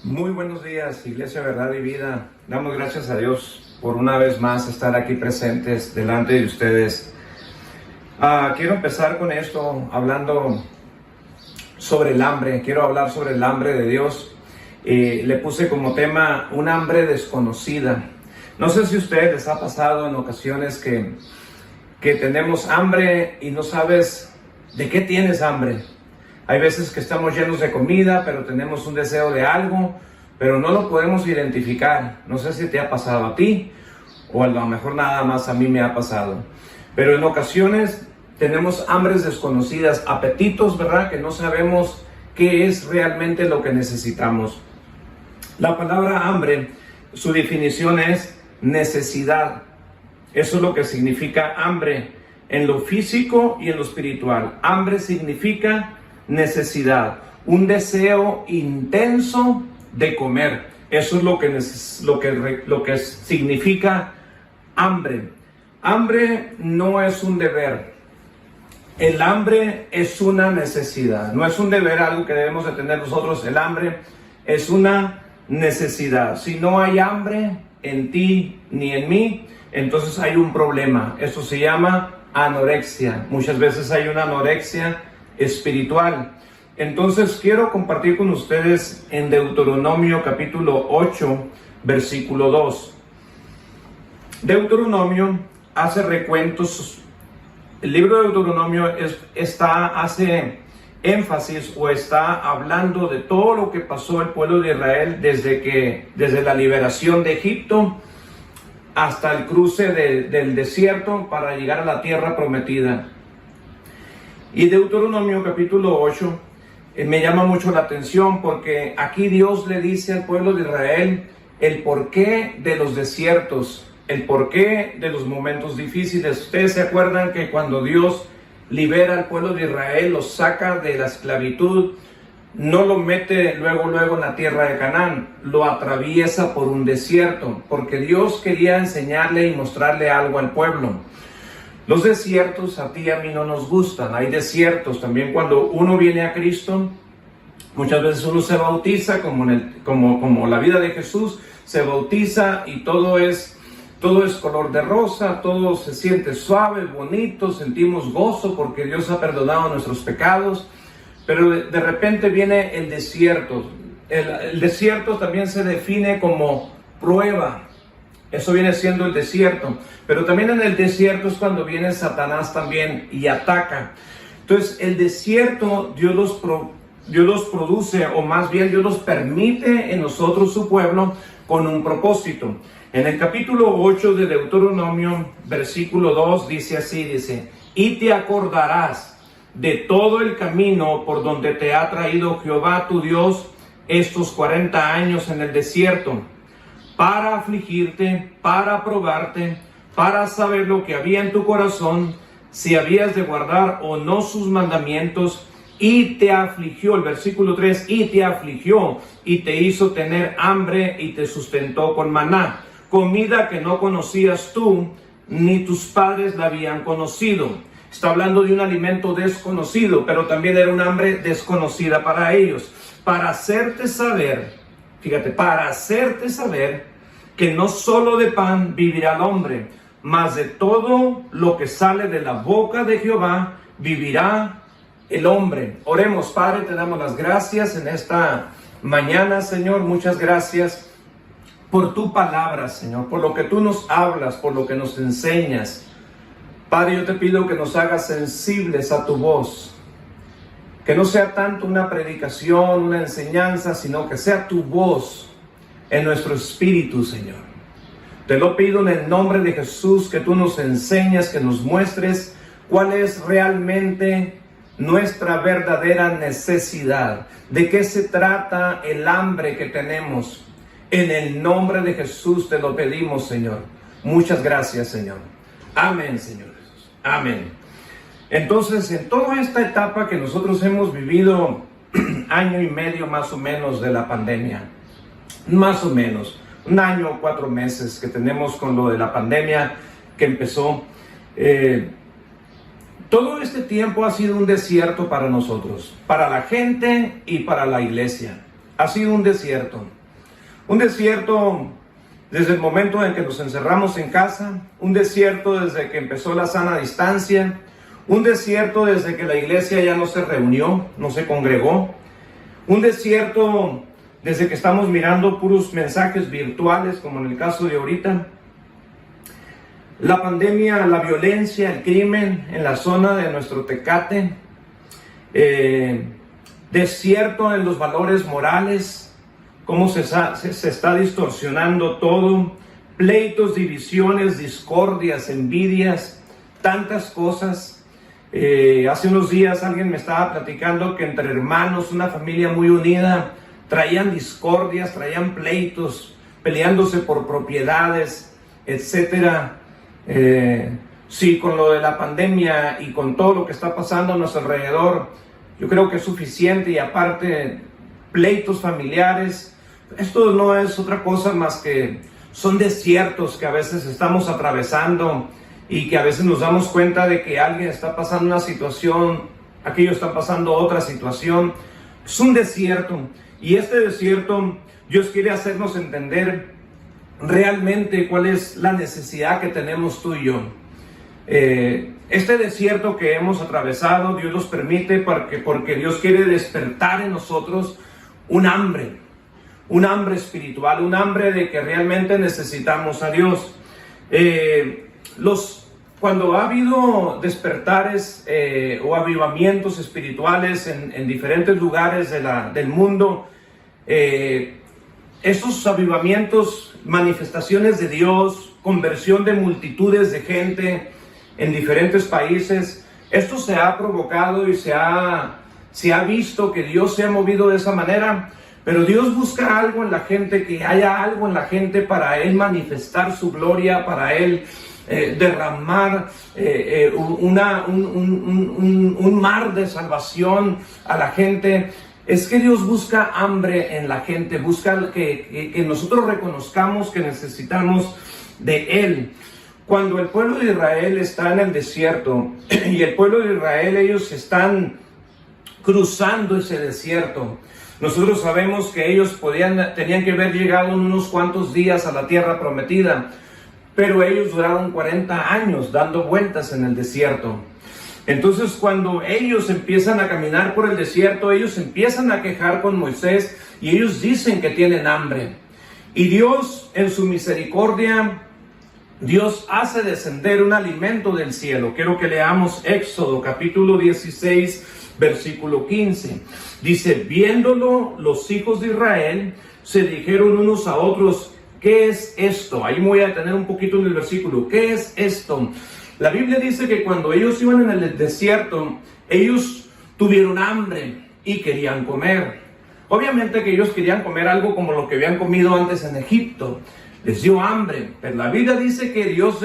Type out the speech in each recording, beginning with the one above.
Muy buenos días, Iglesia Verdad y Vida. Damos gracias a Dios por una vez más estar aquí presentes delante de ustedes. Quiero empezar con esto, hablando sobre el hambre. Quiero hablar sobre el hambre de Dios. Le puse como tema un hambre desconocida. No sé si a ustedes les ha pasado en ocasiones que tenemos hambre y no sabes de qué tienes hambre. Hay veces que estamos llenos de comida, pero tenemos un deseo de algo, pero no lo podemos identificar. No sé si te ha pasado a ti, o a lo mejor nada más a mí me ha pasado. Pero en ocasiones tenemos hambres desconocidas, apetitos, ¿verdad? Que no sabemos qué es realmente lo que necesitamos. La palabra hambre, su definición es necesidad. Eso es lo que significa hambre en lo físico y en lo espiritual. Hambre significa necesidad, un deseo intenso de comer. Eso es lo que significa hambre. Hambre no es un deber. El hambre es una necesidad. No es un deber, algo que debemos de tener nosotros. El hambre es una necesidad. Si no hay hambre en ti ni en mí, entonces hay un problema. Eso se llama anorexia. Muchas veces hay una anorexia espiritual. Entonces quiero compartir con ustedes en Deuteronomio capítulo 8 versículo 2. Deuteronomio hace recuentos. El libro de Deuteronomio hace énfasis o está hablando de todo lo que pasó el pueblo de Israel desde la liberación de Egipto hasta el cruce del desierto para llegar a la tierra prometida. Y Deuteronomio capítulo 8 me llama mucho la atención porque aquí Dios le dice al pueblo de Israel el porqué de los desiertos, el porqué de los momentos difíciles. Ustedes se acuerdan que cuando Dios libera al pueblo de Israel, los saca de la esclavitud, no lo mete luego en la tierra de Canaán, lo atraviesa por un desierto, porque Dios quería enseñarle y mostrarle algo al pueblo. Los desiertos a ti y a mí no nos gustan. Hay desiertos también cuando uno viene a Cristo. Muchas veces uno se bautiza como la vida de Jesús, se bautiza y todo es color de rosa, todo se siente suave, bonito, sentimos gozo porque Dios ha perdonado nuestros pecados. Pero de repente viene el desierto. El desierto también se define como prueba. Eso viene siendo el desierto. Pero también en el desierto es cuando viene Satanás también y ataca. Entonces el desierto Dios los produce, o más bien Dios los permite en nosotros, su pueblo, con un propósito. En el capítulo 8 de Deuteronomio, versículo 2, dice, y te acordarás de todo el camino por donde te ha traído Jehová tu Dios estos 40 años en el desierto, para afligirte, para probarte, para saber lo que había en tu corazón, si habías de guardar o no sus mandamientos, y te afligió, el versículo 3, y te afligió, y te hizo tener hambre, y te sustentó con maná, comida que no conocías tú, ni tus padres la habían conocido. Está hablando de un alimento desconocido, pero también era un hambre desconocida para ellos, para hacerte saber, fíjate, para hacerte saber que no solo de pan vivirá el hombre, mas de todo lo que sale de la boca de Jehová vivirá el hombre. Oremos. Padre, te damos las gracias en esta mañana, Señor. Muchas gracias por tu palabra, Señor, por lo que tú nos hablas, por lo que nos enseñas. Padre, yo te pido que nos hagas sensibles a tu voz, que no sea tanto una predicación, una enseñanza, sino que sea tu voz en nuestro espíritu, Señor. Te lo pido en el nombre de Jesús, que tú nos enseñes, que nos muestres cuál es realmente nuestra verdadera necesidad, de qué se trata el hambre que tenemos. En el nombre de Jesús te lo pedimos, Señor. Muchas gracias, Señor. Amén, Señor Jesús. Amén. Entonces, en toda esta etapa que nosotros hemos vivido, año y medio más o menos de la pandemia, más o menos, 1 año o 4 meses que tenemos con lo de la pandemia que empezó, todo este tiempo ha sido un desierto para nosotros, para la gente y para la iglesia. ha sido un desierto. Un desierto desde el momento en que nos encerramos en casa, un desierto desde que empezó la sana distancia, un desierto desde que la iglesia ya no se reunió, no se congregó, un desierto desde que estamos mirando puros mensajes virtuales, como en el caso de ahorita. La pandemia, la violencia, el crimen en la zona de nuestro Tecate, desierto en los valores morales, cómo se está distorsionando todo, pleitos, divisiones, discordias, envidias, tantas cosas. Hace unos días alguien me estaba platicando que entre hermanos, una familia muy unida, traían discordias, traían pleitos, peleándose por propiedades, etcétera. Sí, con lo de la pandemia y con todo lo que está pasando a nuestro alrededor, yo creo que es suficiente. Y aparte, pleitos familiares, esto no es otra cosa más que son desiertos que a veces estamos atravesando y que a veces nos damos cuenta de que alguien está pasando una situación, aquello está pasando otra situación. Es un desierto, y este desierto Dios quiere hacernos entender realmente cuál es la necesidad que tenemos tú y yo. Este desierto que hemos atravesado, Dios nos permite porque Dios quiere despertar en nosotros un hambre espiritual, un hambre de que realmente necesitamos a Dios. Cuando ha habido despertares o avivamientos espirituales en diferentes lugares del mundo, esos avivamientos, manifestaciones de Dios, conversión de multitudes de gente en diferentes países, esto se ha provocado y se ha visto que Dios se ha movido de esa manera. Pero Dios busca algo en la gente, que haya algo en la gente para Él manifestar su gloria, para Él derramar un mar de salvación a la gente. Es que Dios busca hambre en la gente, busca que nosotros reconozcamos que necesitamos de Él. Cuando el pueblo de Israel está en el desierto y el pueblo de Israel, ellos están cruzando ese desierto, nosotros sabemos que ellos tenían que haber llegado en unos cuantos días a la tierra prometida, pero ellos duraron 40 años dando vueltas en el desierto. Entonces, cuando ellos empiezan a caminar por el desierto, ellos empiezan a quejar con Moisés y ellos dicen que tienen hambre. Y Dios, en su misericordia, Dios hace descender un alimento del cielo. Quiero que leamos Éxodo capítulo 16, versículo 15. Dice: viéndolo los hijos de Israel, se dijeron unos a otros: ¿qué es esto? Ahí me voy a detener un poquito en el versículo. ¿Qué es esto? La Biblia dice que cuando ellos iban en el desierto, ellos tuvieron hambre y querían comer. Obviamente que ellos querían comer algo como lo que habían comido antes en Egipto. Les dio hambre, pero la Biblia dice que Dios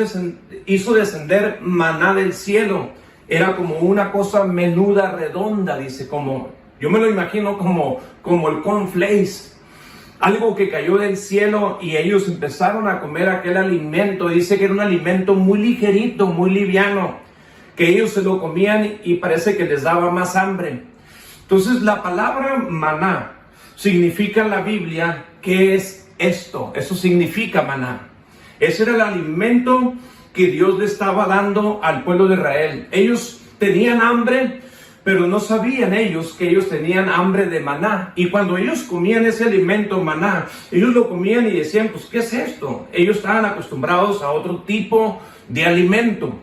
hizo descender maná del cielo. Era como una cosa menuda, redonda, dice, como, yo me lo imagino como el cornflakes. Algo que cayó del cielo y ellos empezaron a comer aquel alimento. Dice que era un alimento muy ligerito, muy liviano, que ellos se lo comían y parece que les daba más hambre. Entonces la palabra maná significa en la Biblia, ¿qué es esto? Eso significa maná. Ese era el alimento que Dios le estaba dando al pueblo de Israel. Ellos tenían hambre, pero no sabían ellos que ellos tenían hambre de maná. Y cuando ellos comían ese alimento maná, ellos lo comían y decían, pues, ¿qué es esto? Ellos estaban acostumbrados a otro tipo de alimento.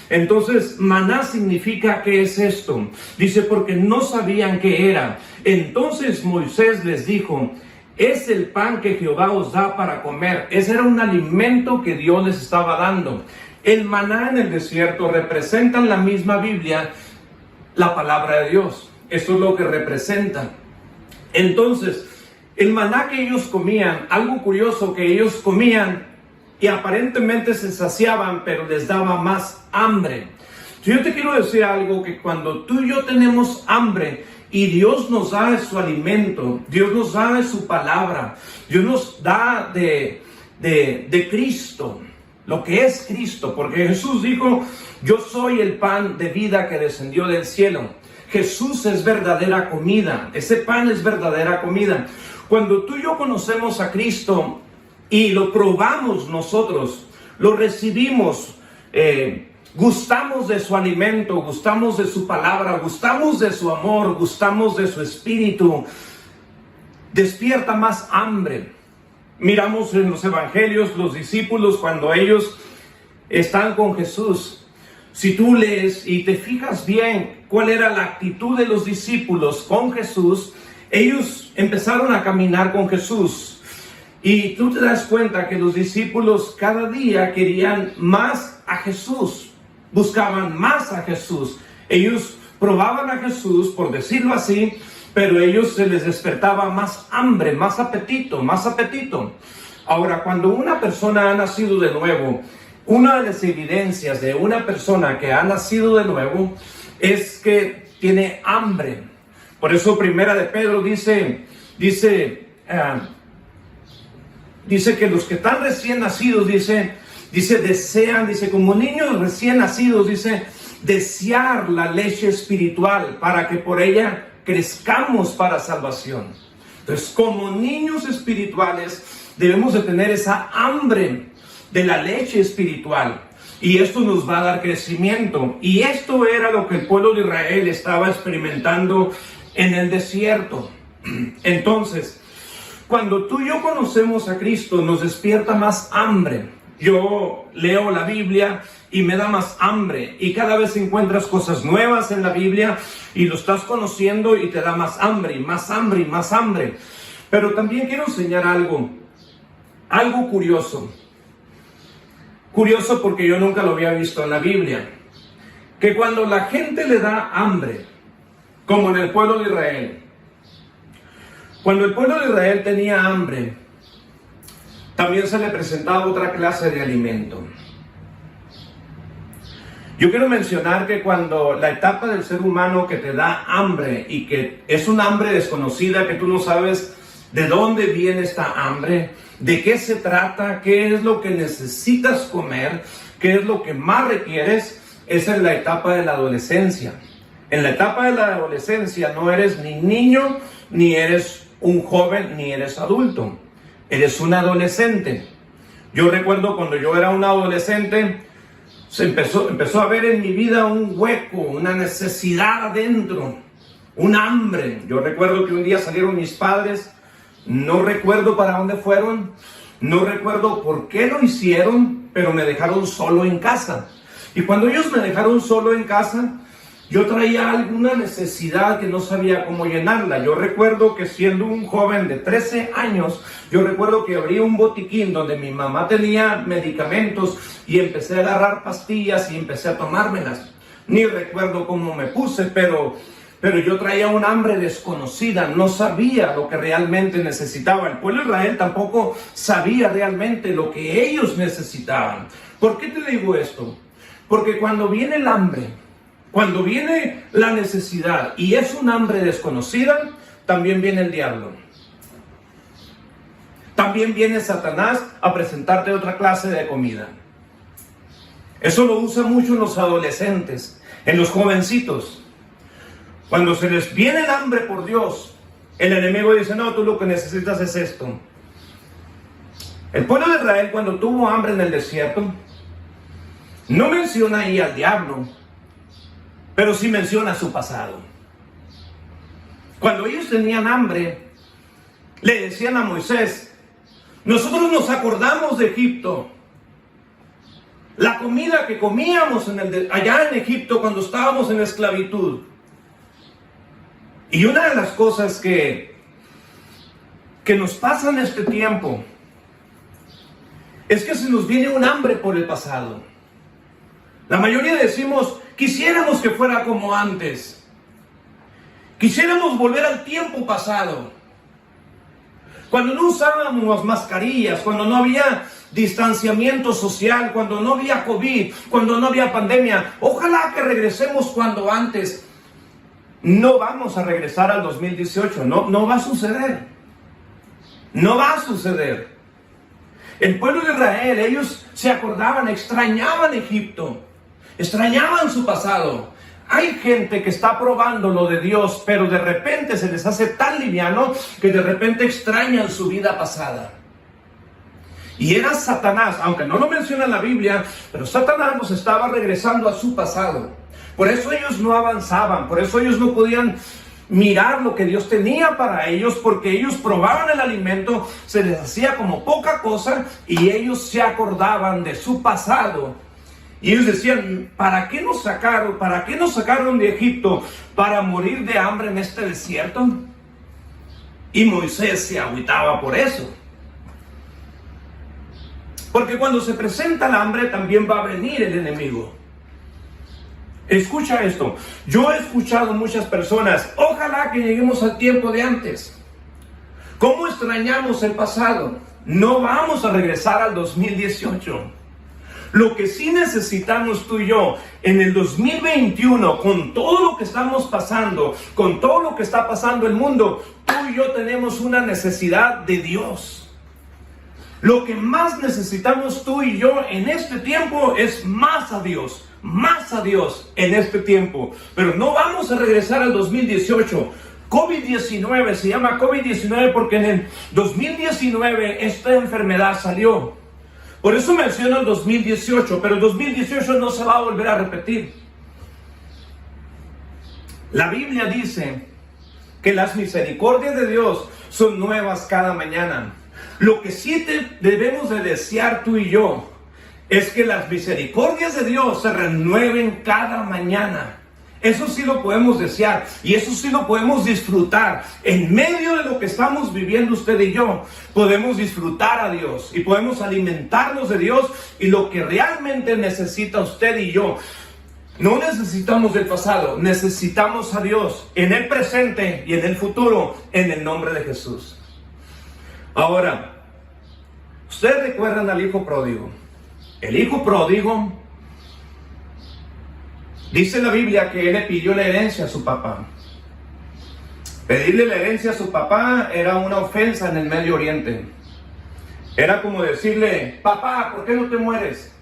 Entonces, maná significa, ¿qué es esto? Dice, porque no sabían qué era. Entonces Moisés les dijo: es el pan que Jehová os da para comer. Ese era un alimento que Dios les estaba dando. El maná en el desierto representa en la misma Biblia la palabra de Dios. Esto es lo que representa. Entonces, el maná que ellos comían, algo curioso, que ellos comían y aparentemente se saciaban, pero les daba más hambre. Yo te quiero decir algo, que cuando tú y yo tenemos hambre y Dios nos da su alimento, Dios nos da su palabra, Dios nos da de Cristo, lo que es Cristo, porque Jesús dijo: yo soy el pan de vida que descendió del cielo. Jesús es verdadera comida, ese pan es verdadera comida. Cuando tú y yo conocemos a Cristo y lo probamos nosotros, lo recibimos, gustamos de su alimento, gustamos de su palabra, gustamos de su amor, gustamos de su espíritu, despierta más hambre. Miramos en los evangelios los discípulos cuando ellos están con Jesús. Si tú lees y te fijas bien cuál era la actitud de los discípulos con Jesús, ellos empezaron a caminar con Jesús. Y tú te das cuenta que los discípulos cada día querían más a Jesús, buscaban más a Jesús. Ellos probaban a Jesús, por decirlo así, pero a ellos se les despertaba más hambre, más apetito, más apetito. Ahora, cuando una persona ha nacido de nuevo, una de las evidencias de una persona que ha nacido de nuevo es que tiene hambre. Por eso Primera de Pedro dice que los que están recién nacidos, dice desean, como niños recién nacidos, desear la leche espiritual para que por ella crezcamos para salvación. Entonces, como niños espirituales, debemos de tener esa hambre de la leche espiritual. Y esto nos va a dar crecimiento. Y esto era lo que el pueblo de Israel estaba experimentando en el desierto. Entonces, cuando tú y yo conocemos a Cristo, nos despierta más hambre. Yo leo la Biblia y me da más hambre, y cada vez encuentras cosas nuevas en la Biblia y lo estás conociendo y te da más hambre y más hambre y más hambre. Pero también quiero enseñar algo curioso porque yo nunca lo había visto en la Biblia, que cuando la gente le da hambre, como en el pueblo de Israel, cuando el pueblo de Israel tenía hambre, también se le presentaba otra clase de alimento. Yo quiero mencionar que cuando la etapa del ser humano que te da hambre y que es una hambre desconocida, que tú no sabes de dónde viene esta hambre, de qué se trata, qué es lo que necesitas comer, qué es lo que más requieres, es en la etapa de la adolescencia. En la etapa de la adolescencia no eres ni niño, ni eres un joven, ni eres adulto. Eres un adolescente. Yo recuerdo cuando yo era un adolescente, se empezó a ver en mi vida un hueco, una necesidad adentro, un hambre. Yo recuerdo que un día salieron mis padres, no recuerdo para dónde fueron, no recuerdo por qué lo hicieron, pero me dejaron solo en casa. Y cuando ellos me dejaron solo en casa, yo traía alguna necesidad que no sabía cómo llenarla. Yo recuerdo que siendo un joven de 13 años, yo recuerdo que abrí un botiquín donde mi mamá tenía medicamentos y empecé a agarrar pastillas y empecé a tomármelas. Ni recuerdo cómo me puse, pero yo traía un hambre desconocida, no sabía lo que realmente necesitaba. El pueblo de Israel tampoco sabía realmente lo que ellos necesitaban. ¿Por qué te digo esto? Porque cuando viene el hambre, cuando viene la necesidad y es un hambre desconocida, también viene el diablo. También viene Satanás a presentarte otra clase de comida. Eso lo usa mucho en los adolescentes, en los jovencitos. Cuando se les viene el hambre por Dios, el enemigo dice, no, tú lo que necesitas es esto. El pueblo de Israel, cuando tuvo hambre en el desierto, no menciona ahí al diablo, pero sí menciona su pasado. Cuando ellos tenían hambre, le decían a Moisés, nosotros nos acordamos de Egipto, la comida que comíamos allá en Egipto cuando estábamos en esclavitud. Y una de las cosas que nos pasa en este tiempo es que se nos viene un hambre por el pasado. La mayoría decimos, quisiéramos que fuera como antes. Quisiéramos volver al tiempo pasado. Cuando no usábamos mascarillas, cuando no había distanciamiento social, cuando no había COVID, cuando no había pandemia. Ojalá que regresemos cuando antes. No vamos a regresar al 2018, no va a suceder. No va a suceder. El pueblo de Israel, ellos se acordaban, extrañaban Egipto, extrañaban su pasado. Hay gente que está probando lo de Dios, pero de repente se les hace tan liviano que de repente extrañan su vida pasada. Y era Satanás, aunque no lo menciona en la Biblia, pero Satanás nos estaba regresando a su pasado. Por eso ellos no avanzaban, por eso ellos no podían mirar lo que Dios tenía para ellos, porque ellos probaban el alimento, se les hacía como poca cosa y ellos se acordaban de su pasado. Y ellos decían, ¿para qué nos sacaron? ¿Para qué nos sacaron de Egipto? ¿Para morir de hambre en este desierto? Y Moisés se agüitaba por eso. Porque cuando se presenta el hambre también va a venir el enemigo. Escucha esto. Yo he escuchado muchas personas, ojalá que lleguemos al tiempo de antes. ¿Cómo extrañamos el pasado? No vamos a regresar al 2018. Lo que sí necesitamos tú y yo en el 2021, con todo lo que estamos pasando, con todo lo que está pasando en el mundo, tú y yo tenemos una necesidad de Dios. Lo que más necesitamos tú y yo en este tiempo es más a Dios en este tiempo. Pero no vamos a regresar al 2018. COVID-19 se llama COVID-19 porque en el 2019 esta enfermedad salió. Por eso menciono el 2018, pero el 2018 no se va a volver a repetir. La Biblia dice que las misericordias de Dios son nuevas cada mañana. Lo que sí debemos de desear tú y yo es que las misericordias de Dios se renueven cada mañana. Eso sí lo podemos desear y eso sí lo podemos disfrutar. En medio de lo que estamos viviendo usted y yo, podemos disfrutar a Dios y podemos alimentarnos de Dios y lo que realmente necesita usted y yo. No necesitamos del pasado, necesitamos a Dios en el presente y en el futuro, en el nombre de Jesús. Ahora, ustedes recuerdan al hijo pródigo. El hijo pródigo, dice la Biblia que él le pidió la herencia a su papá. Pedirle la herencia a su papá era una ofensa en el Medio Oriente. Era como decirle, papá, ¿por qué no te mueres?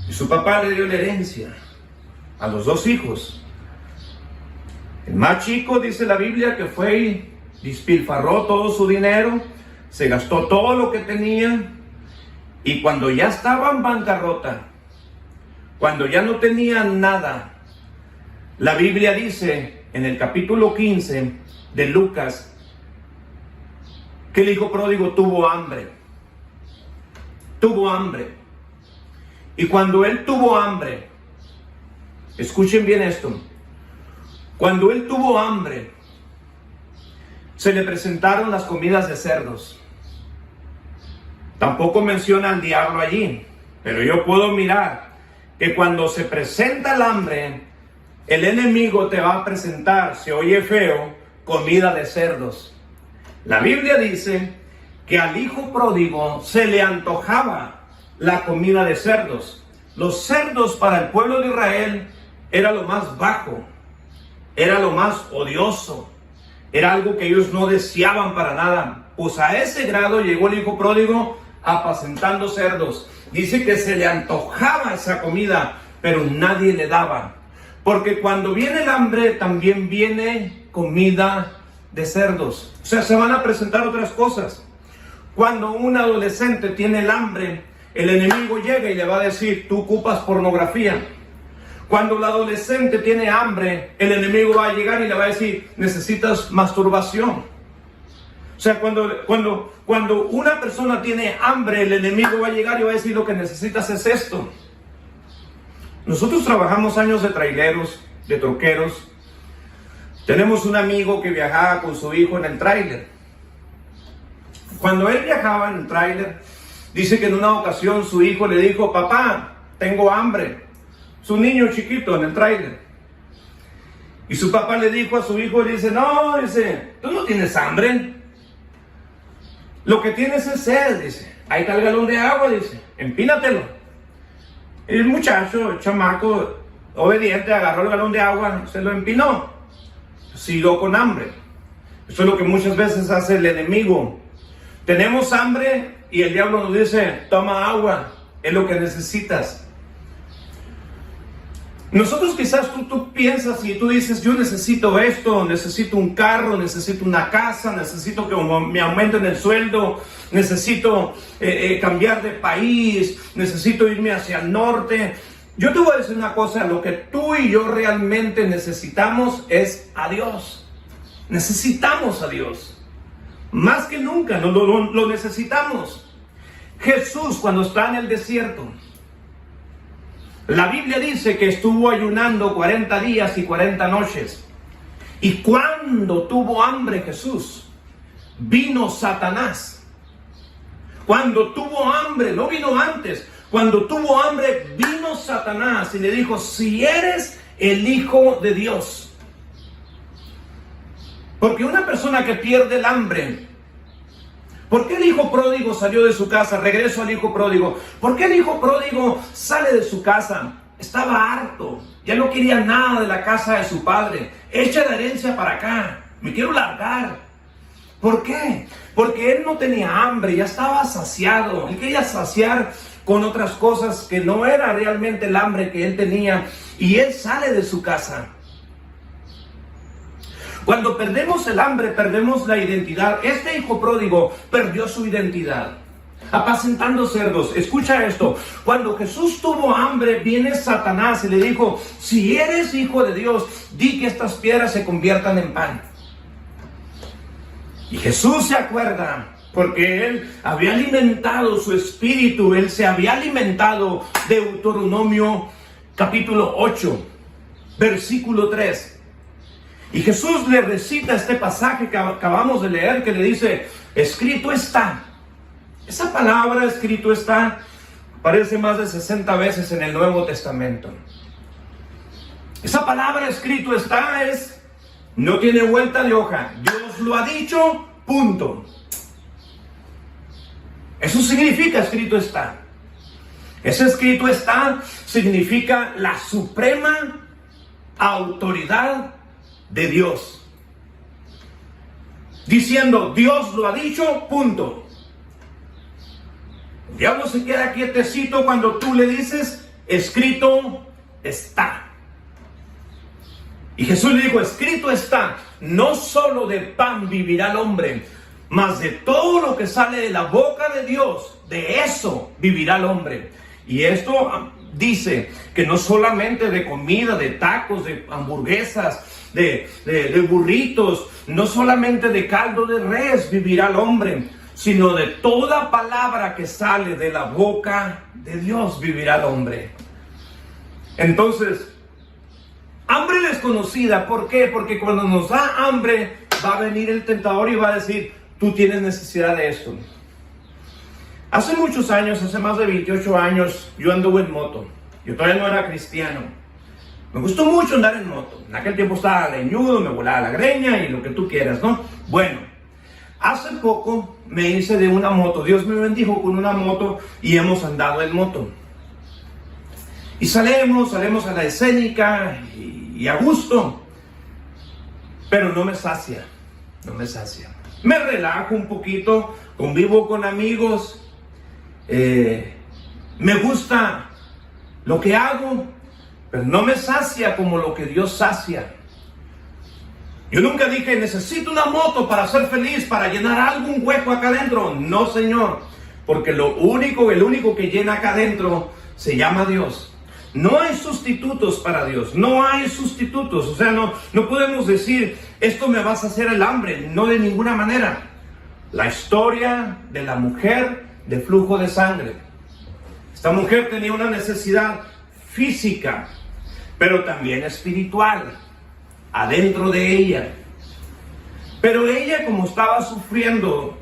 Y su papá le dio la herencia a los dos hijos. El más chico, dice la Biblia, que fue y despilfarró todo su dinero, se gastó todo lo que tenía, y cuando ya estaba en bancarrota, cuando ya no tenían nada, la Biblia dice en el capítulo 15 de Lucas que el hijo pródigo tuvo hambre. Tuvo hambre. Y cuando él tuvo hambre, escuchen bien esto, cuando él tuvo hambre, se le presentaron las comidas de cerdos. Tampoco menciona al diablo allí, pero yo puedo mirar que cuando se presenta el hambre, el enemigo te va a presentar, se oye feo, comida de cerdos. La Biblia dice que al hijo pródigo se le antojaba la comida de cerdos. Los cerdos para el pueblo de Israel era lo más bajo, era lo más odioso, era algo que ellos no deseaban para nada. Pues a ese grado llegó el hijo pródigo apacentando cerdos. Dice que se le antojaba esa comida, pero nadie le daba. Porque cuando viene el hambre, también viene comida de cerdos. O sea, se van a presentar otras cosas. Cuando un adolescente tiene el hambre, el enemigo llega y le va a decir, tú ocupas pornografía. Cuando el adolescente tiene hambre, el enemigo va a llegar y le va a decir, necesitas masturbación. O sea, cuando una persona tiene hambre, el enemigo va a llegar y va a decir, lo que necesitas es esto. Nosotros trabajamos años de traileros, de troqueros. Tenemos un amigo que viajaba con su hijo en el tráiler. Cuando él viajaba en el tráiler, dice que en una ocasión su hijo le dijo, papá, tengo hambre. Es un niño chiquito en el tráiler. Y su papá le dijo a su hijo, le dice, no, dice, tú no tienes hambre. Lo que tienes es sed, dice. Ahí está el galón de agua, dice, empínatelo. El muchacho, el chamaco, obediente, agarró el galón de agua, se lo empinó. Siguió con hambre. Eso es lo que muchas veces hace el enemigo. Tenemos hambre y el diablo nos dice, toma agua, es lo que necesitas. Nosotros quizás tú piensas y tú dices, yo necesito esto, necesito un carro, necesito una casa, necesito que me aumenten el sueldo, necesito cambiar de país, necesito irme hacia el norte. Yo te voy a decir una cosa, lo que tú y yo realmente necesitamos es a Dios. Necesitamos a Dios. Más que nunca lo necesitamos. Jesús, cuando está en el desierto, la Biblia dice que estuvo ayunando 40 días y 40 noches. Y cuando tuvo hambre Jesús, vino Satanás. Cuando tuvo hambre, no vino antes. Cuando tuvo hambre, vino Satanás y le dijo, si eres el Hijo de Dios. Porque una persona que pierde el hambre, ¿por qué el hijo pródigo salió de su casa? Regreso al hijo pródigo. ¿Por qué el hijo pródigo sale de su casa? Estaba harto. Ya no quería nada de la casa de su padre. Echa la herencia para acá. Me quiero largar. ¿Por qué? Porque él no tenía hambre. Ya estaba saciado. Él quería saciar con otras cosas que no era realmente el hambre que él tenía. Y él sale de su casa. Cuando perdemos el hambre, perdemos la identidad. Este hijo pródigo perdió su identidad. Apacentando cerdos. Escucha esto. Cuando Jesús tuvo hambre, viene Satanás y le dijo, si eres hijo de Dios, di que estas piedras se conviertan en pan. Y Jesús se acuerda, porque él había alimentado su espíritu, él se había alimentado de Deuteronomio capítulo 8, versículo 3. Y Jesús le recita este pasaje que acabamos de leer, que le dice, escrito está. Esa palabra escrito está aparece más de 60 veces en el Nuevo Testamento. Esa palabra escrito está no tiene vuelta de hoja. Dios lo ha dicho, punto. Eso significa escrito está. Ese escrito está significa la suprema autoridad de Dios. Diciendo, Dios lo ha dicho, punto. El diablo se queda quietecito cuando tú le dices, escrito está. Y Jesús le dijo, escrito está, no solo de pan vivirá el hombre, mas de todo lo que sale de la boca de Dios, de eso vivirá el hombre. Y esto dice que no solamente de comida, de tacos, de hamburguesas, de burritos, no solamente de caldo de res vivirá el hombre, sino de toda palabra que sale de la boca de Dios vivirá el hombre. Entonces, hambre desconocida, ¿por qué? Porque cuando nos da hambre, va a venir el tentador y va a decir, tú tienes necesidad de esto. Hace muchos años, hace más de 28 años, yo anduve en moto. Yo todavía no era cristiano. Me gustó mucho andar en moto. En aquel tiempo estaba leñudo, me volaba la greña y lo que tú quieras, ¿no? Bueno, hace poco me hice de una moto. Dios me bendijo con una moto y hemos andado en moto. Y salimos a la escénica y a gusto. Pero no me sacia, no me sacia. Me relajo un poquito, convivo con amigos. Me gusta lo que hago, pero no me sacia como lo que Dios sacia. Yo nunca dije, necesito una moto para ser feliz, para llenar algún hueco acá adentro. No, Señor, porque el único que llena acá adentro se llama Dios. No hay sustitutos para Dios, no hay sustitutos. O sea, no podemos decir, esto me va a saciar el hambre, no de ninguna manera. La historia de la mujer de flujo de sangre. Esta mujer tenía una necesidad física, pero también espiritual, adentro de ella. Pero ella, como estaba sufriendo,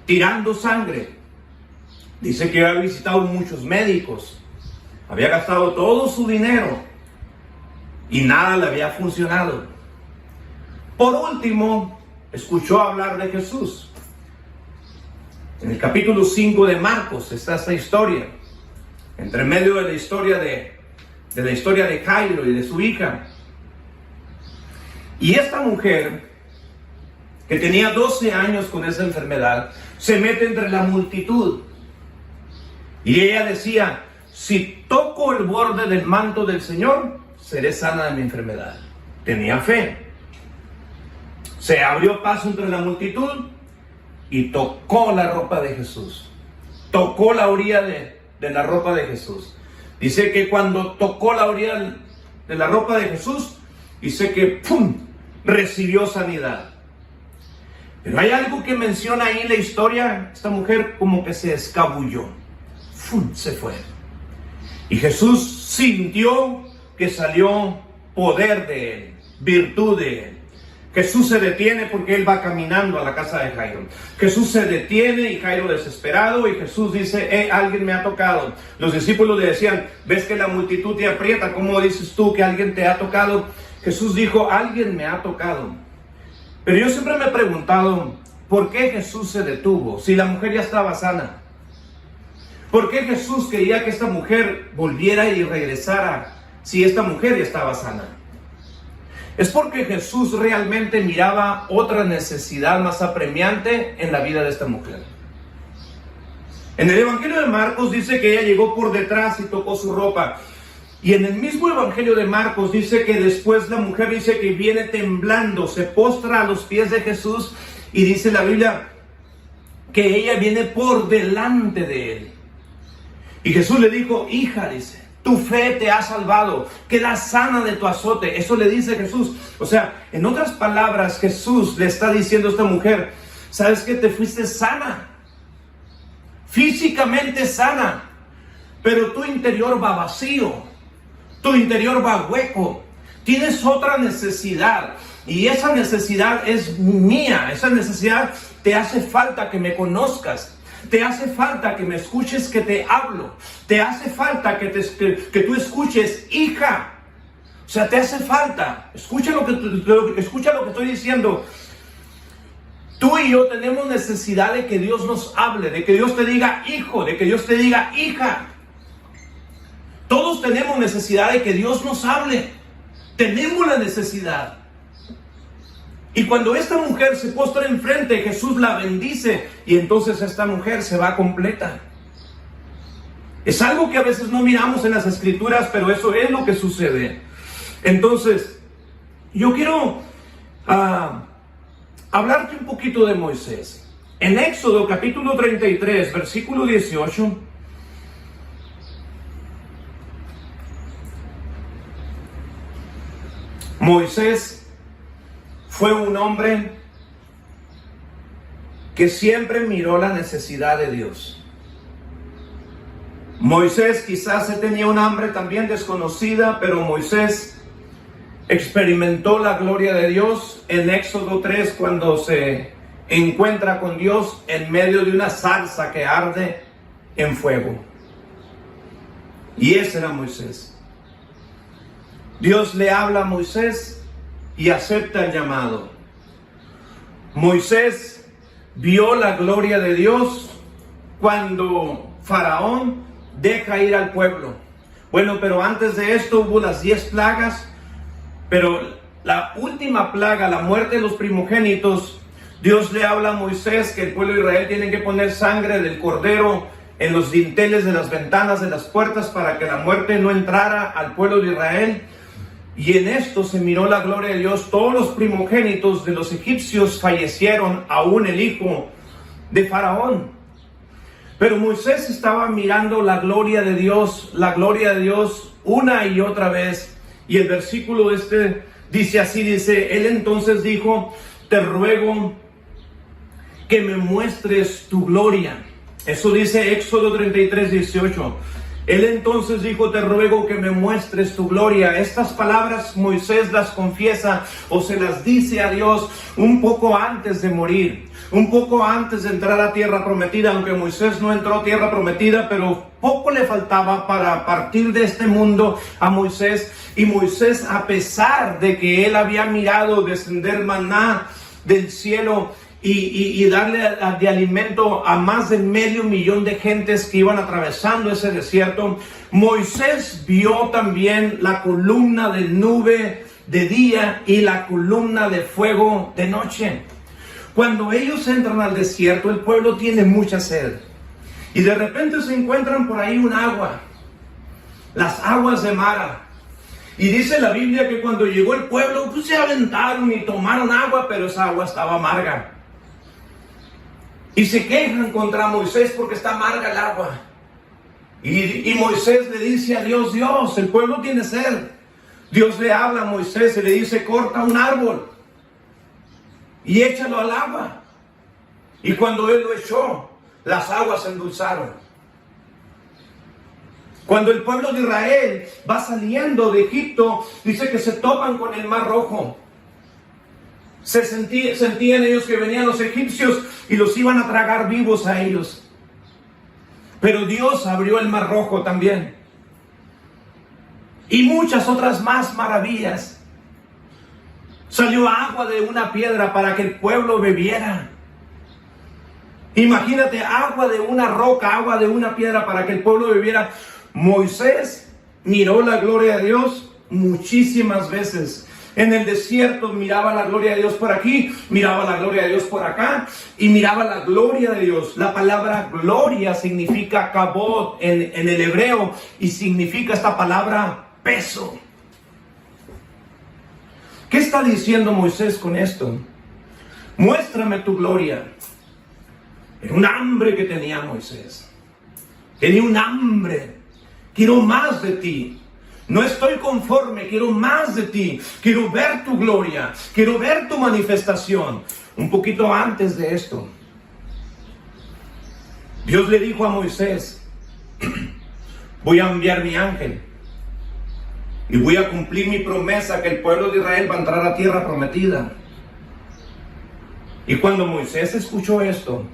tirando sangre, dice que había visitado muchos médicos, había gastado todo su dinero y nada le había funcionado. Por último, escuchó hablar de Jesús. En el capítulo 5 de Marcos está esta historia, entre medio de la historia de Jairo y de su hija. Y esta mujer, que tenía 12 años con esa enfermedad, se mete entre la multitud. Y ella decía, si toco el borde del manto del Señor, seré sana de mi enfermedad. Tenía fe. Se abrió paso entre la multitud y tocó la ropa de Jesús. Tocó la orilla de la ropa de Jesús. Dice que cuando tocó la orilla de la ropa de Jesús, dice que ¡pum!, recibió sanidad. Pero hay algo que menciona ahí la historia. Esta mujer como que se escabulló. ¡Pum!, se fue. Y Jesús sintió que salió poder de él, virtud de él. Jesús se detiene porque él va caminando a la casa de Jairo. Jesús se detiene y Jairo desesperado, y Jesús dice, alguien me ha tocado. Los discípulos le decían, ves que la multitud te aprieta, ¿cómo dices tú que alguien te ha tocado? Jesús dijo, alguien me ha tocado. Pero yo siempre me he preguntado, ¿por qué Jesús se detuvo si la mujer ya estaba sana? ¿Por qué Jesús quería que esta mujer volviera y regresara si esta mujer ya estaba sana? Es porque Jesús realmente miraba otra necesidad más apremiante en la vida de esta mujer. En el Evangelio de Marcos dice que ella llegó por detrás y tocó su ropa. Y en el mismo Evangelio de Marcos dice que después la mujer dice que viene temblando, se postra a los pies de Jesús, y dice la Biblia que ella viene por delante de él. Y Jesús le dijo, hija, dice, tu fe te ha salvado, queda sana de tu azote. Eso le dice Jesús. O sea, en otras palabras, Jesús le está diciendo a esta mujer, ¿sabes qué? Te fuiste sana, físicamente sana, pero tu interior va vacío, tu interior va hueco, tienes otra necesidad, y esa necesidad es mía. Esa necesidad te hace falta que me conozcas. Te hace falta que me escuches, que te hablo. Te hace falta que tú escuches, hija. O sea, te hace falta. Escucha lo que estoy diciendo. Tú y yo tenemos necesidad de que Dios nos hable, de que Dios te diga hijo, de que Dios te diga hija. Todos tenemos necesidad de que Dios nos hable. Tenemos la necesidad. Y cuando esta mujer se postra enfrente, Jesús la bendice, y entonces esta mujer se va completa. Es algo que a veces no miramos en las Escrituras, pero eso es lo que sucede. Entonces, yo quiero hablarte un poquito de Moisés. En Éxodo capítulo 33, versículo 18, Moisés fue un hombre que siempre miró la necesidad de Dios. Moisés quizás tenía un hambre también desconocida, pero Moisés experimentó la gloria de Dios en Éxodo 3 cuando se encuentra con Dios en medio de una zarza que arde en fuego. Y ese era Moisés. Dios le habla a Moisés y acepta el llamado. Moisés vio la gloria de Dios cuando Faraón deja ir al pueblo. Bueno, pero antes de esto hubo las 10 plagas, pero la última plaga, la muerte de los primogénitos, Dios le habla a Moisés que el pueblo de Israel tiene que poner sangre del cordero en los dinteles de las ventanas de las puertas para que la muerte no entrara al pueblo de Israel. Y en esto se miró la gloria de Dios. Todos los primogénitos de los egipcios fallecieron, aún el hijo de Faraón. Pero Moisés estaba mirando la gloria de Dios una y otra vez. Y el versículo dice así, dice, él entonces dijo, te ruego que me muestres tu gloria. Eso dice Éxodo 33, 18. Él entonces dijo, te ruego que me muestres tu gloria. Estas palabras Moisés las confiesa o se las dice a Dios un poco antes de morir, un poco antes de entrar a tierra prometida, aunque Moisés no entró a tierra prometida, pero poco le faltaba para partir de este mundo a Moisés. Y Moisés, a pesar de que él había mirado descender maná del cielo y darle de alimento a más de 500,000 de gentes que iban atravesando ese desierto, Moisés vio también la columna de nube de día y la columna de fuego de noche. Cuando ellos entran al desierto, el pueblo tiene mucha sed y de repente se encuentran por ahí un agua. las aguas de Mara. Y dice la Biblia que cuando llegó el pueblo, pues se aventaron y tomaron agua, pero esa agua estaba amarga. Y se quejan contra Moisés porque está amarga el agua. Y Moisés le dice a Dios, Dios, el pueblo tiene sed. Dios le habla a Moisés y le dice, corta un árbol y échalo al agua. Y cuando él lo echó, las aguas se endulzaron. Cuando el pueblo de Israel va saliendo de Egipto, dice que se topan con el Mar Rojo. Sentían ellos que venían los egipcios y los iban a tragar vivos a ellos. Pero Dios abrió el Mar Rojo también. Y muchas otras más maravillas. Salió agua de una piedra para que el pueblo bebiera. Imagínate, agua de una roca, agua de una piedra para que el pueblo bebiera. Moisés miró la gloria de Dios muchísimas veces. En el desierto miraba la gloria de Dios por aquí, miraba la gloria de Dios por acá y miraba la gloria de Dios. La palabra gloria significa kabod en el hebreo y significa esta palabra peso. ¿Qué está diciendo Moisés con esto? Muéstrame tu gloria. Era un hambre que tenía Moisés. Tenía un hambre. Quiero más de ti. No estoy conforme, quiero más de ti. Quiero ver tu gloria. Quiero ver tu manifestación. Un poquito antes de esto, Dios le dijo a Moisés, voy a enviar mi ángel y voy a cumplir mi promesa que el pueblo de Israel va a entrar a tierra prometida. Y cuando Moisés escuchó esto,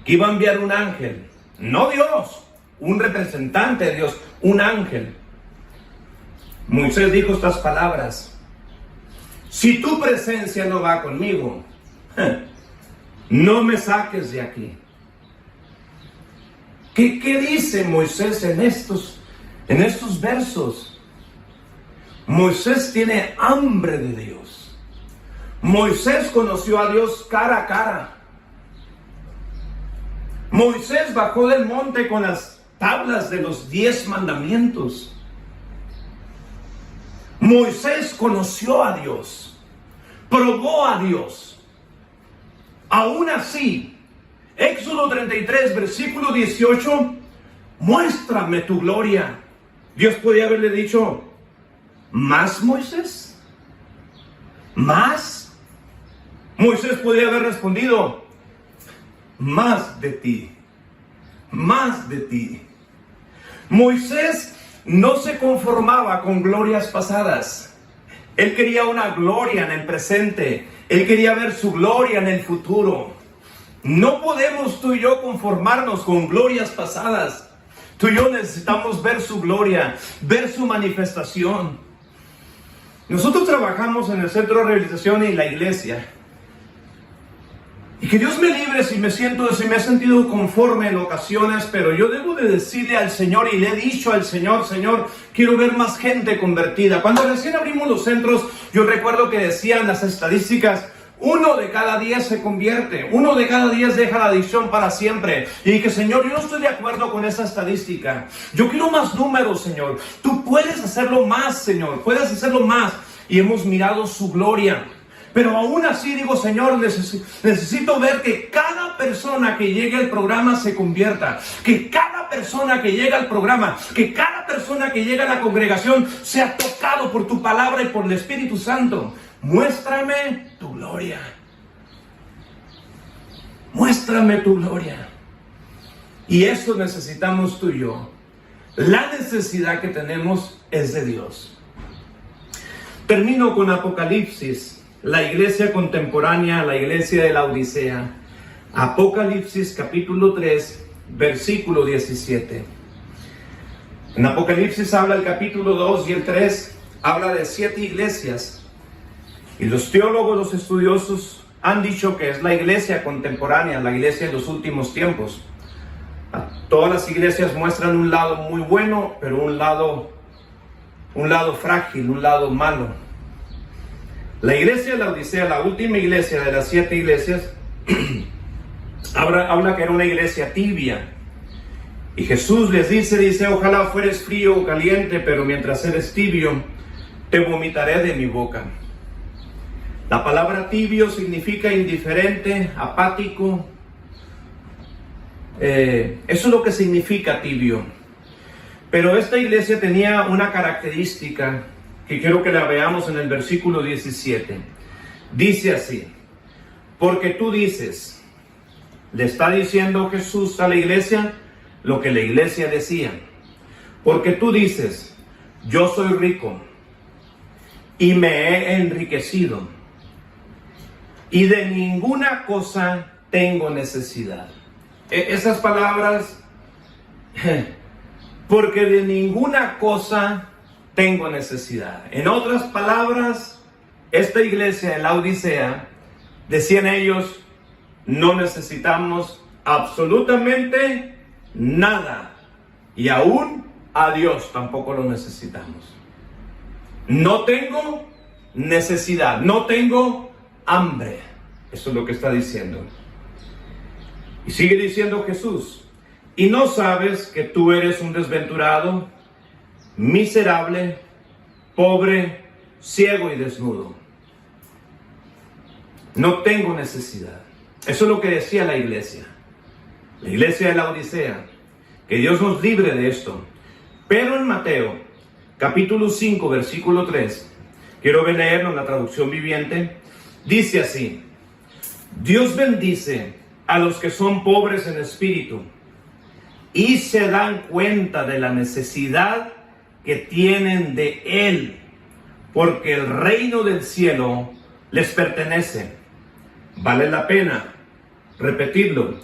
que iba a enviar un ángel, no Dios, un representante de Dios, un ángel, Moisés dijo estas palabras: si tu presencia no va conmigo, no me saques de aquí. ¿Qué dice Moisés en estos versos? Moisés tiene hambre de Dios. Moisés conoció a Dios cara a cara. Moisés bajó del monte con las tablas de los 10 mandamientos. Moisés conoció a Dios, probó a Dios. Aún así, Éxodo 33, versículo 18, muéstrame tu gloria. Dios podía haberle dicho, ¿más, Moisés? ¿Más? Moisés podía haber respondido, más de ti, más de ti. Moisés no se conformaba con glorias pasadas. Él quería una gloria en el presente. Él quería ver su gloria en el futuro. No podemos tú y yo conformarnos con glorias pasadas. Tú y yo necesitamos ver su gloria, ver su manifestación. Nosotros trabajamos en el Centro de Rehabilitación y la iglesia. Y que Dios me libre si me he sentido conforme en ocasiones, pero yo debo de decirle al Señor, y le he dicho al Señor, Señor, quiero ver más gente convertida. Cuando recién abrimos los centros, yo recuerdo que decían las estadísticas, 1 de cada 10 se convierte, 1 de cada 10 deja la adicción para siempre. Y dije, Señor, yo no estoy de acuerdo con esa estadística. Yo quiero más números, Señor. Tú puedes hacerlo más, Señor, puedes hacerlo más. Y hemos mirado su gloria. Pero aún así digo, Señor, necesito ver que cada persona que llegue al programa se convierta. Que cada persona que llega al programa, que cada persona que llega a la congregación sea tocado por tu palabra y por el Espíritu Santo. Muéstrame tu gloria. Muéstrame tu gloria. Y eso necesitamos tú y yo. La necesidad que tenemos es de Dios. Termino con Apocalipsis. La iglesia contemporánea, la iglesia de la Odisea. Apocalipsis capítulo 3, versículo 17. En Apocalipsis habla el capítulo 2 y el 3, habla de 7 iglesias. Y los teólogos, los estudiosos, han dicho que es la iglesia contemporánea, la iglesia de los últimos tiempos. Todas las iglesias muestran un lado muy bueno, pero un lado frágil, un lado malo. La iglesia de la Odisea, la última iglesia de las 7 iglesias, habla que era una iglesia tibia. Y Jesús les dice, ojalá fueres frío o caliente, pero mientras eres tibio, te vomitaré de mi boca. La palabra tibio significa indiferente, apático. Eso es lo que significa tibio. Pero esta iglesia tenía una característica que quiero que la veamos en el versículo 17. Dice así: porque tú dices, le está diciendo Jesús a la iglesia lo que la iglesia decía. Porque tú dices, yo soy rico y me he enriquecido y de ninguna cosa tengo necesidad. Esas palabras, porque de ninguna cosa tengo necesidad. En otras palabras, esta iglesia en la Odisea, decían ellos, no necesitamos absolutamente nada. Y aún a Dios tampoco lo necesitamos. No tengo necesidad, no tengo hambre. Eso es lo que está diciendo. Y sigue diciendo Jesús, y no sabes que tú eres un desventurado, miserable, pobre, ciego y desnudo. No tengo necesidad. Eso es lo que decía la iglesia de la Odisea. Que Dios nos libre de esto. Pero en Mateo, capítulo 5, versículo 3, quiero leerlo en la traducción viviente, dice así: Dios bendice a los que son pobres en espíritu y se dan cuenta de la necesidad que tienen de Él, porque el reino del cielo les pertenece. Vale la pena repetirlo.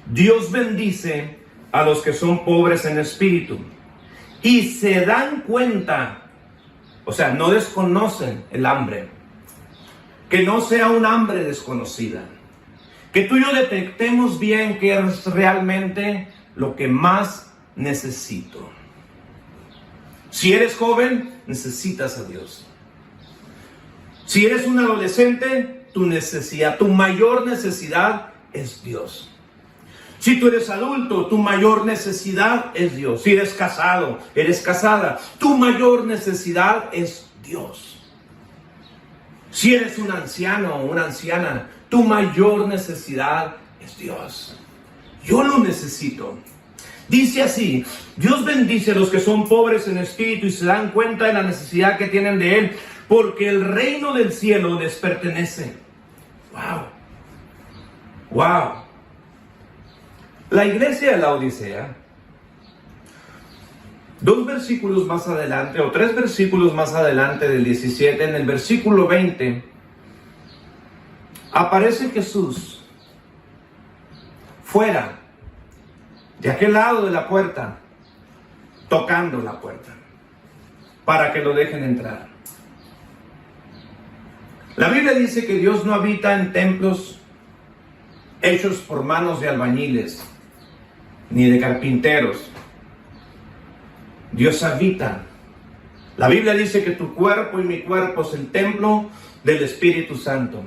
Dios bendice a los que son pobres en espíritu y se dan cuenta, o sea, no desconocen el hambre, que no sea un hambre desconocida, que tú y yo detectemos bien qué es realmente lo que más necesito. Si eres joven, necesitas a Dios. Si eres un adolescente, tu necesidad, tu mayor necesidad es Dios. Si tú eres adulto, tu mayor necesidad es Dios. Si eres casado, eres casada, tu mayor necesidad es Dios. Si eres un anciano o una anciana, tu mayor necesidad es Dios. Yo lo necesito. Dice así: Dios bendice a los que son pobres en espíritu y se dan cuenta de la necesidad que tienen de Él, porque el reino del cielo les pertenece. ¡Wow! ¡Wow! La iglesia de la Odisea, 2 versículos más adelante, o 3 versículos más adelante del 17, en el versículo 20, aparece Jesús fuera, de aquel lado de la puerta, tocando la puerta, para que lo dejen entrar. La Biblia dice que Dios no habita en templos hechos por manos de albañiles, ni de carpinteros. Dios habita. La Biblia dice que tu cuerpo y mi cuerpo es el templo del Espíritu Santo.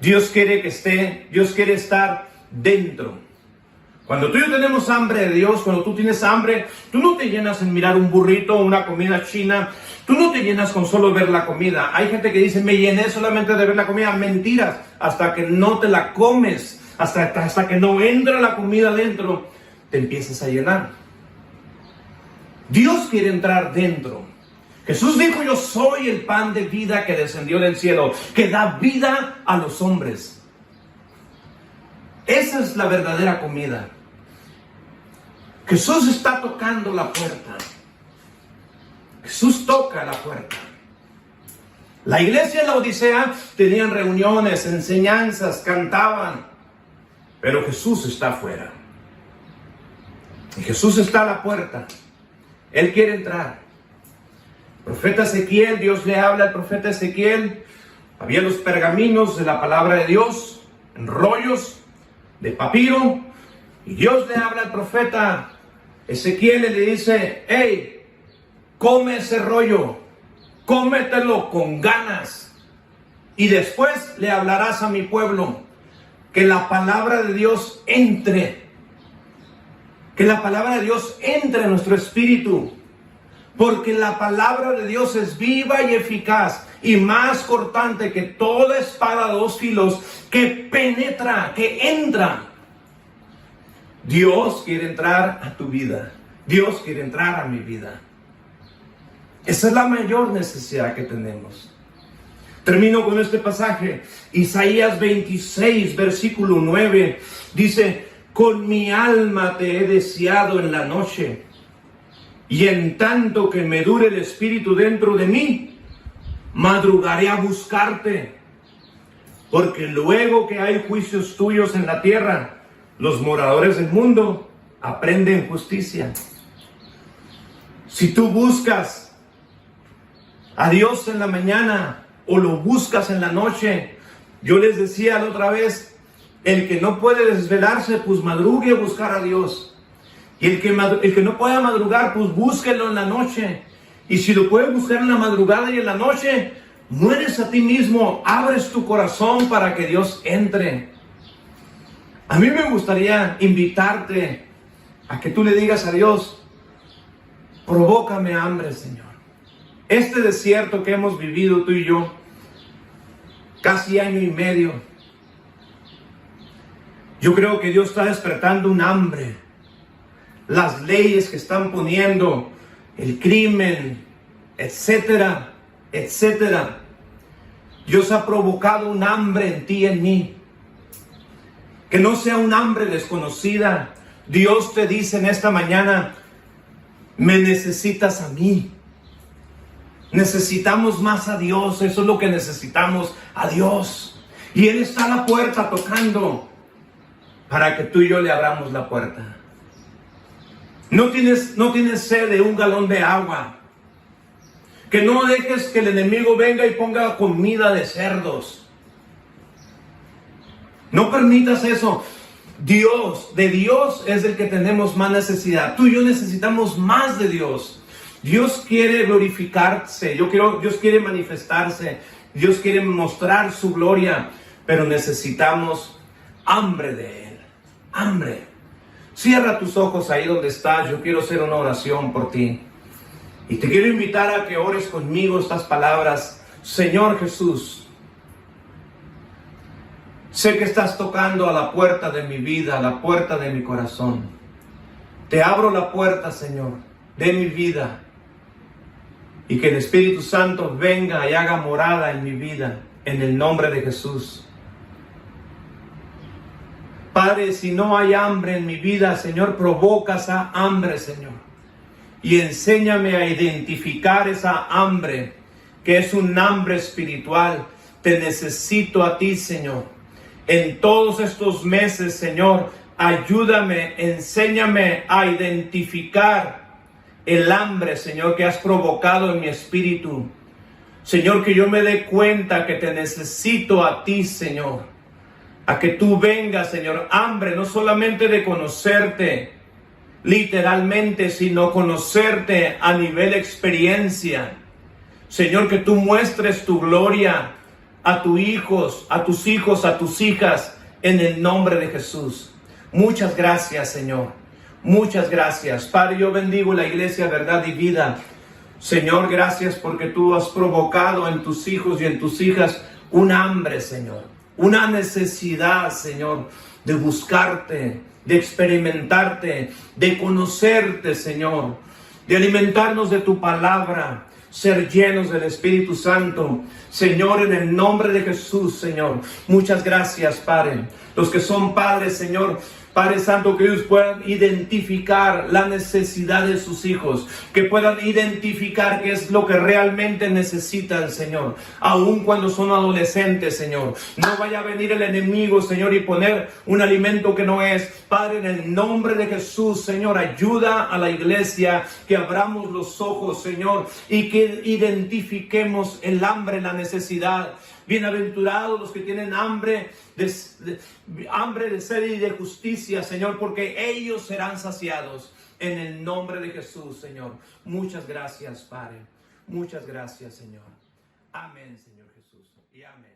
Dios quiere estar dentro. Cuando tú y yo tenemos hambre de Dios, cuando tú tienes hambre, tú no te llenas en mirar un burrito o una comida china. Tú no te llenas con solo ver la comida. Hay gente que dice, me llené solamente de ver la comida. Mentiras. Hasta que no te la comes, hasta que no entra la comida dentro, te empiezas a llenar. Dios quiere entrar dentro. Jesús dijo, yo soy el pan de vida que descendió del cielo, que da vida a los hombres. Esa es la verdadera comida. Jesús está tocando la puerta. Jesús toca la puerta. La iglesia de la Odisea tenían reuniones, enseñanzas, cantaban, pero Jesús está afuera. Y Jesús está a la puerta. Él quiere entrar. El profeta Ezequiel, Dios le habla al profeta Ezequiel. Había los pergaminos de la palabra de Dios, en rollos de papiro, y Dios le habla al profeta Ezequiel y le dice, hey, come ese rollo, cómetelo con ganas, y después le hablarás a mi pueblo, que la palabra de Dios entre. Que la palabra de Dios entre en nuestro espíritu. Porque la palabra de Dios es viva y eficaz y más cortante que toda espada de dos filos, que penetra, que entra. Dios quiere entrar a tu vida. Dios quiere entrar a mi vida. Esa es la mayor necesidad que tenemos. Termino con este pasaje. Isaías 26, versículo 9. Dice: con mi alma te he deseado en la noche, y en tanto que me dure el espíritu dentro de mí, madrugaré a buscarte. Porque luego que hay juicios tuyos en la tierra, los moradores del mundo aprenden justicia. Si tú buscas a Dios en la mañana o lo buscas en la noche, yo les decía la otra vez, el que no puede desvelarse, pues madrugue a buscar a Dios. Y el que no pueda madrugar, pues búsquelo en la noche. Y si lo puedes buscar en la madrugada y en la noche, mueres a ti mismo, abres tu corazón para que Dios entre. A mí me gustaría invitarte a que tú le digas a Dios: provócame hambre, Señor. Este desierto que hemos vivido tú y yo, casi año y medio, yo creo que Dios está despertando un hambre. Las leyes que están poniendo, el crimen, etcétera, etcétera. Dios ha provocado un hambre en ti y en mí. Que no sea un hambre desconocida. Dios te dice en esta mañana: me necesitas a mí. Necesitamos más a Dios. Eso es lo que necesitamos, a Dios. Y Él está a la puerta tocando para que tú y yo le abramos la puerta. No tienes sed de un galón de agua. Que no dejes que el enemigo venga y ponga comida de cerdos. No permitas eso. De Dios es el que tenemos más necesidad. Tú y yo necesitamos más de Dios. Dios quiere glorificarse. Dios quiere manifestarse. Dios quiere mostrar su gloria. Pero necesitamos hambre de Él. Hambre. Cierra tus ojos ahí donde estás. Yo quiero hacer una oración por ti. Y te quiero invitar a que ores conmigo estas palabras. Señor Jesús, sé que estás tocando a la puerta de mi vida, a la puerta de mi corazón. Te abro la puerta, Señor, de mi vida. Y que el Espíritu Santo venga y haga morada en mi vida, en el nombre de Jesús. Padre, si no hay hambre en mi vida, Señor, provoca esa hambre, Señor. Y enséñame a identificar esa hambre, que es un hambre espiritual. Te necesito a ti, Señor. En todos estos meses, Señor, ayúdame, enséñame a identificar el hambre, Señor, que has provocado en mi espíritu. Señor, que yo me dé cuenta que te necesito a ti, Señor. A que tú vengas, Señor. Hambre no solamente de conocerte literalmente, sino conocerte a nivel experiencia. Señor, que tú muestres tu gloria a tus hijos, a tus hijas, en el nombre de Jesús. Muchas gracias, Señor. Muchas gracias. Padre, yo bendigo la iglesia Verdad y Vida. Señor, gracias porque tú has provocado en tus hijos y en tus hijas un hambre, Señor. Una necesidad, Señor, de buscarte, de experimentarte, de conocerte, Señor, de alimentarnos de tu palabra, ser llenos del Espíritu Santo. Señor, en el nombre de Jesús, Señor, muchas gracias, Padre. Los que son padres, Señor, Padre Santo, que ellos puedan identificar la necesidad de sus hijos, que puedan identificar qué es lo que realmente necesitan, Señor, aun cuando son adolescentes, Señor. No vaya a venir el enemigo, Señor, y poner un alimento que no es. Padre, en el nombre de Jesús, Señor, ayuda a la iglesia, que abramos los ojos, Señor, y que identifiquemos el hambre, la necesidad. Bienaventurados los que tienen hambre de sed y de justicia, Señor, porque ellos serán saciados. En el nombre de Jesús, Señor. Muchas gracias, Padre. Muchas gracias, Señor. Amén, Señor Jesús. Y amén.